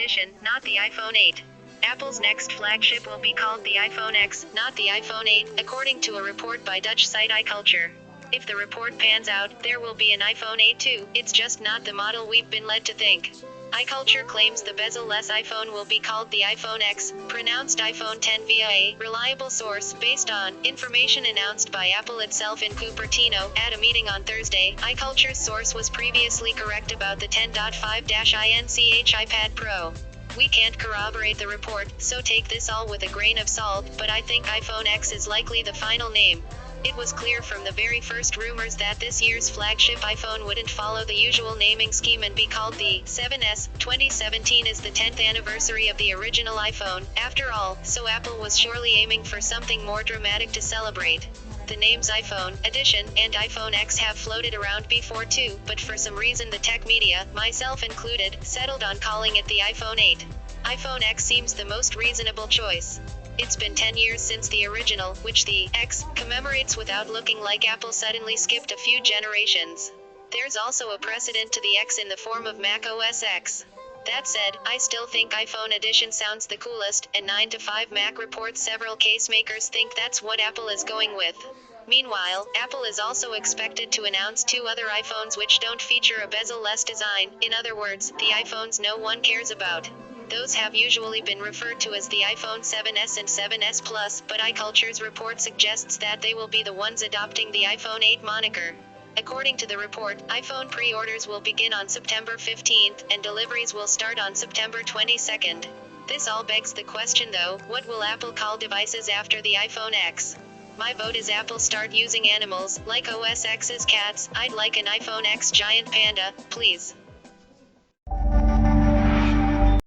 edition, not the iPhone 8. Apple's next flagship will be called the iPhone X, not the iPhone 8, according to a report by Dutch site iCulture. If the report pans out, there will be an iPhone 8 too, it's just not the model we've been led to think. iCulture claims the bezel-less iPhone will be called the iPhone X, pronounced iPhone 10 via a reliable source based on information announced by Apple itself in Cupertino at a meeting on Thursday. iCulture's source was previously correct about the 10.5-inch iPad Pro. We can't corroborate the report, so take this all with a grain of salt, but I think iPhone X is likely the final name. It was clear from the very first rumors that this year's flagship iPhone wouldn't follow the usual naming scheme and be called the 7S. 2017 is the 10th anniversary of the original iPhone, after all, so Apple was surely aiming for something more dramatic to celebrate. The names iPhone Edition and iPhone X have floated around before too, but for some reason the tech media, myself included, settled on calling it the iPhone 8. iPhone X seems the most reasonable choice. It's been 10 years since the original, which the X commemorates without looking like Apple suddenly skipped a few generations. There's also a precedent to the X in the form of Mac OS X. That said, I still think iPhone Edition sounds the coolest, and 9 to 5 Mac reports several case makers think that's what Apple is going with. Meanwhile, Apple is also expected to announce 2 other iPhones which don't feature a bezel-less design, in other words, the iPhones no one cares about. Those have usually been referred to as the iPhone 7S and 7S Plus, but iCulture's report suggests that they will be the ones adopting the iPhone 8 moniker. According to the report, iPhone pre-orders will begin on September 15th, and deliveries will start on September 22nd. This all begs the question though, what will Apple call devices after the iPhone X? My vote is Apple start using animals, like OS X's cats. I'd like an iPhone X giant panda, please.